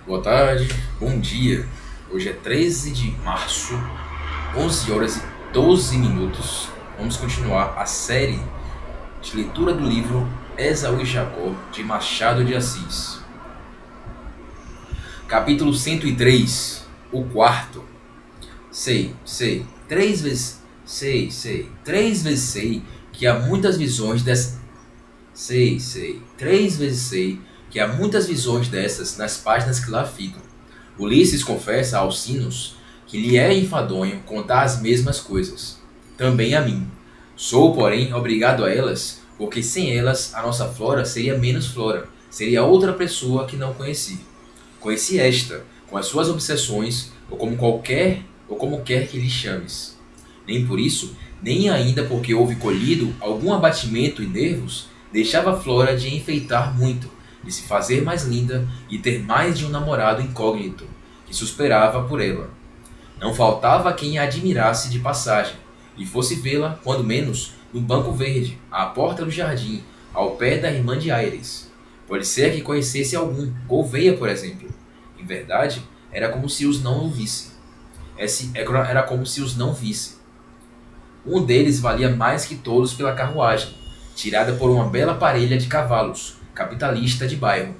Boa tarde, bom dia. Hoje é 13 de março, 11 horas e 12 minutos. Vamos continuar a série de leitura do livro Esaú e Jacó, de Machado de Assis. Capítulo 103, o quarto. Sei, três vezes sei que há muitas visões dessas. Três vezes sei que há muitas visões dessas nas páginas que lá ficam. Ulisses confessa a Alcinos que lhe é enfadonho contar as mesmas coisas. Também a mim. Sou, porém, obrigado a elas, porque sem elas a nossa Flora seria menos Flora, seria outra pessoa que não conheci. Conheci esta, com as suas obsessões, ou como quer que lhe chames. Nem por isso, nem ainda porque houve colhido algum abatimento em nervos, deixava Flora de enfeitar muito, de se fazer mais linda e ter mais de um namorado incógnito, que suspirava por ela. Não faltava quem a admirasse de passagem, e fosse vê-la, quando menos, no banco verde, à porta do jardim, ao pé da irmã de Aires. Pode ser que conhecesse algum, Gouveia, por exemplo. Em verdade, era como se os não o visse. Era como se os não visse. Um deles valia mais que todos pela carruagem, tirada por uma bela parelha de cavalos, capitalista de bairro.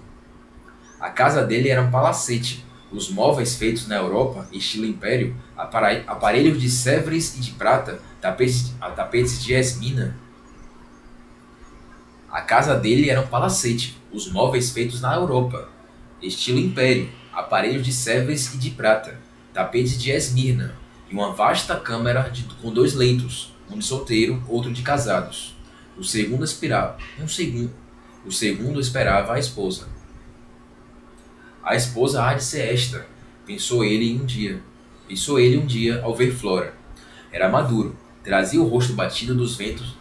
A casa dele era um palacete, os móveis feitos na Europa, estilo império, aparelhos de Sèvres e de prata, tapetes de Esmina. A casa dele era um palacete, os móveis feitos na Europa, estilo império, aparelhos de Sèvres e de prata, tapetes de Esmirna, e uma vasta câmara com dois leitos, um de solteiro, outro de casados. O segundo esperava a esposa. A esposa há de ser esta, pensou ele um dia ao ver Flora. Era maduro, trazia o rosto batido dos ventos.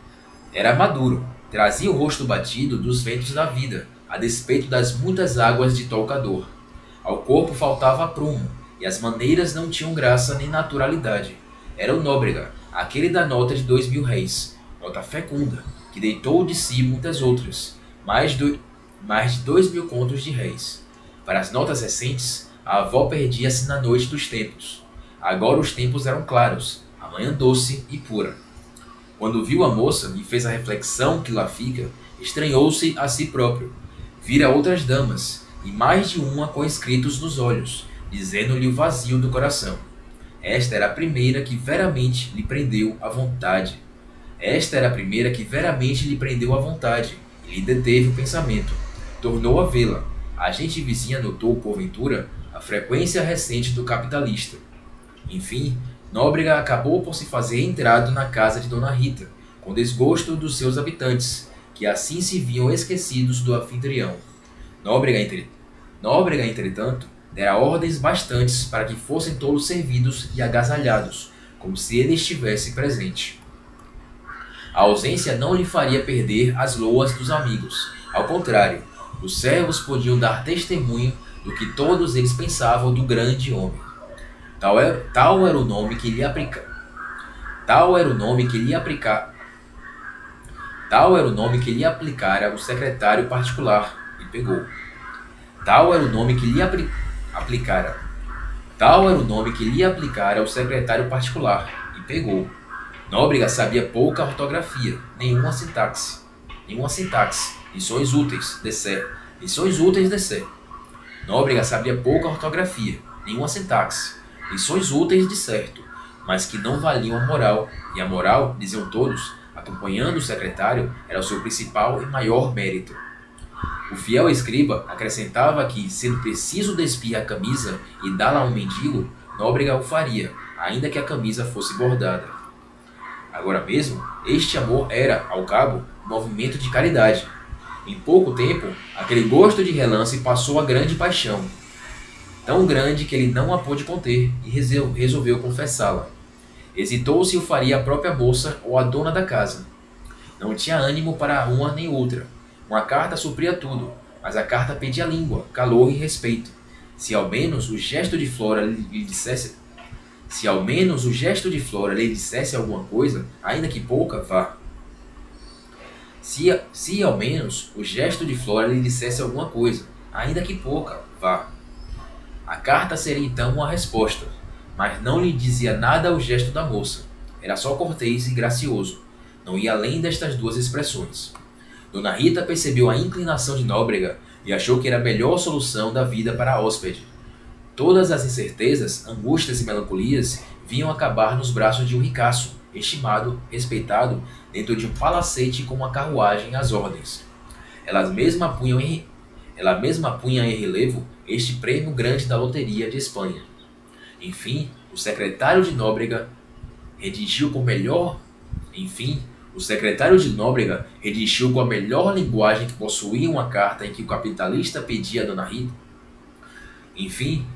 Era maduro, trazia o rosto batido dos ventos da vida, a despeito das muitas águas de Tolcador. Ao corpo faltava aprumo, e as maneiras não tinham graça nem naturalidade. Era o Nóbrega, aquele da nota de 2.000 réis, nota fecunda, que deitou de si muitas outras, mais de 2.000 contos de réis. Para as notas recentes, a avó perdia-se na noite dos tempos. Agora os tempos eram claros, a manhã doce e pura. Quando viu a moça e fez a reflexão que lá fica, estranhou-se a si próprio. Vira outras damas, e mais de uma com escritos nos olhos, dizendo-lhe o vazio do coração. Esta era a primeira que veramente lhe prendeu a vontade. E lhe deteve o pensamento. Tornou a vê-la. A gente vizinha notou, porventura, a frequência recente do capitalista. Enfim, Nóbrega acabou por se fazer entrado na casa de Dona Rita, com desgosto dos seus habitantes, que assim se viam esquecidos do anfitrião. Nóbrega, entretanto, dera ordens bastantes para que fossem todos servidos e agasalhados, como se ele estivesse presente. A ausência não lhe faria perder as loas dos amigos. Ao contrário, os servos podiam dar testemunho do que todos eles pensavam do grande homem. Tal era o nome que lhe aplicara o secretário particular, e pegou. Tal era o nome que lhe aplicara o secretário particular, e pegou. Nóbrega sabia pouca ortografia, nenhuma sintaxe. Lições úteis, de ser. Nóbrega sabia pouca ortografia, nenhuma sintaxe. Lições úteis, de certo, mas que não valiam a moral, e a moral, diziam todos, acompanhando o secretário, era o seu principal e maior mérito. O fiel escriba acrescentava que, sendo preciso despir a camisa e dá-la a um mendigo, Nóbrega o faria, ainda que a camisa fosse bordada. Agora mesmo, este amor era, ao cabo, um movimento de caridade. Em pouco tempo, aquele gosto de relance passou a grande paixão, tão grande que ele não a pôde conter e resolveu confessá-la. Hesitou se o faria a própria moça ou a dona da casa. Não tinha ânimo para uma nem outra. Uma carta supria tudo, mas a carta pedia língua, calor e respeito. Se ao menos o gesto de Flora lhe dissesse alguma coisa, ainda que pouca, vá. Se ao menos o gesto de Flora lhe dissesse alguma coisa, ainda que pouca, vá. A carta seria então uma resposta, mas não lhe dizia nada ao gesto da moça. Era só cortês e gracioso. Não ia além destas duas expressões. Dona Rita percebeu a inclinação de Nóbrega e achou que era a melhor solução da vida para a hóspede. Todas as incertezas, angústias e melancolias vinham acabar nos braços de um ricaço, estimado, respeitado, dentro de um palacete com uma carruagem às ordens. Ela mesma punha em relevo este prêmio grande da loteria de Espanha. Enfim, o secretário de Nóbrega redigiu com a melhor linguagem que possuía uma carta em que o capitalista pedia a Dona Rita.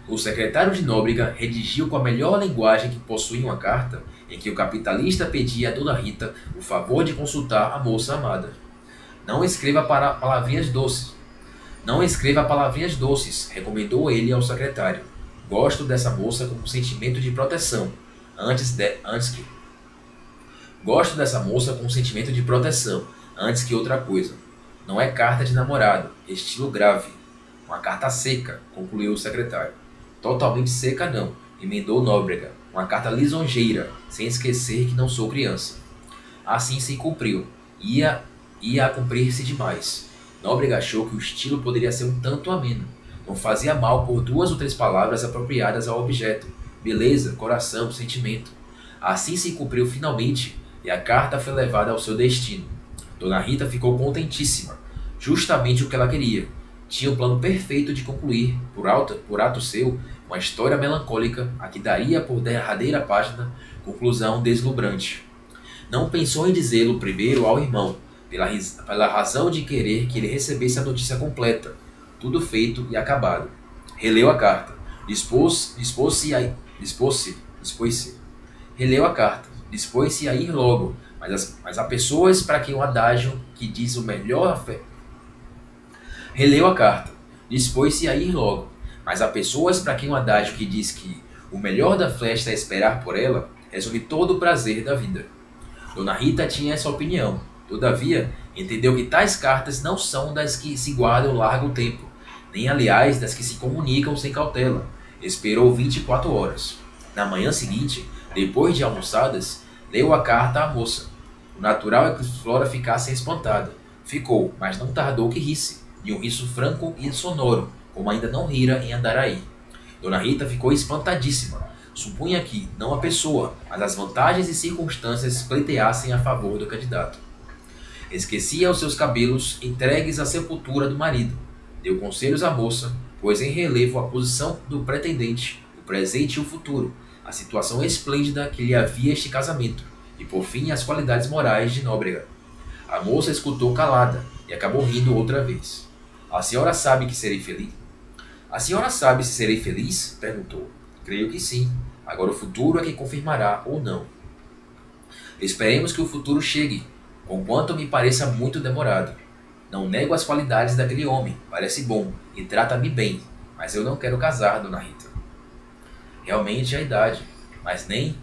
O secretário de Nóbrega redigiu com a melhor linguagem que possuía uma carta em que o capitalista pedia a Dona Rita o favor de consultar a moça amada. Não escreva palavrinhas doces, recomendou ele ao secretário. Gosto dessa moça com um sentimento de proteção, antes que outra coisa. Não é carta de namorado, estilo grave. Uma carta seca, concluiu o secretário. Totalmente seca não, emendou Nóbrega. Uma carta lisonjeira, sem esquecer que não sou criança. Assim se cumpriu. Ia a cumprir-se demais. Nóbrega achou que o estilo poderia ser um tanto ameno. Não fazia mal por 2 ou 3 palavras apropriadas ao objeto. Beleza, coração, sentimento. Assim se cumpriu finalmente, e a carta foi levada ao seu destino. Dona Rita ficou contentíssima. Justamente o que ela queria. Tinha o plano perfeito de concluir, por ato seu, uma história melancólica a que daria por derradeira página conclusão deslumbrante. Não pensou em dizê-lo primeiro ao irmão, pela razão de querer que ele recebesse a notícia completa, tudo feito e acabado. Releu a carta. Releu a carta. Dispôs-se a ir logo, mas há pessoas para quem o adágio que diz o melhor Releu a carta. Dispôs-se a ir logo, mas há pessoas para quem o adágio que diz que o melhor da festa é esperar por ela resume todo o prazer da vida. Dona Rita tinha essa opinião. Todavia, entendeu que tais cartas não são das que se guardam largo tempo, nem aliás das que se comunicam sem cautela. Esperou 24 horas. Na manhã seguinte, depois de almoçadas, leu a carta à moça. O natural é que Flora ficasse espantada. Ficou, mas não tardou que risse, de um riso franco e sonoro, como ainda não rira em Andaraí. Dona Rita ficou espantadíssima. Supunha que, não a pessoa, mas as vantagens e circunstâncias pleiteassem a favor do candidato. Esquecia os seus cabelos entregues à sepultura do marido. Deu conselhos à moça, pôs em relevo a posição do pretendente, o presente e o futuro, a situação esplêndida que lhe havia este casamento, e por fim as qualidades morais de Nóbrega. A moça escutou calada e acabou rindo outra vez. A senhora sabe que serei feliz? A senhora sabe se serei feliz? Perguntou. Creio que sim. Agora o futuro é que confirmará ou não. Esperemos que o futuro chegue, conquanto me pareça muito demorado. Não nego as qualidades daquele homem, parece bom e trata-me bem, mas eu não quero casar, Dona Rita. Realmente é a idade, mas nem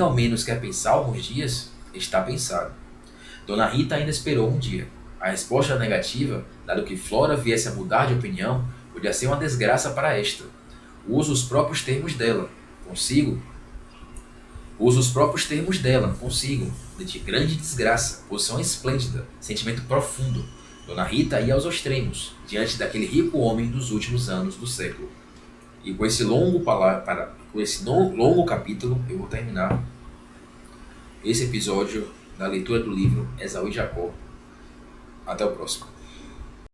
ao menos quer pensar alguns dias, está pensado. Dona Rita ainda esperou um dia. A resposta negativa, dado que Flora viesse a mudar de opinião, podia ser uma desgraça para esta. Uso os próprios termos dela, consigo, de grande desgraça, posição esplêndida, sentimento profundo. Dona Rita ia aos extremos, diante daquele rico homem dos últimos anos do século. E com esse longo capítulo, eu vou terminar esse episódio da leitura do livro Esaú e Jacó. Até o próximo.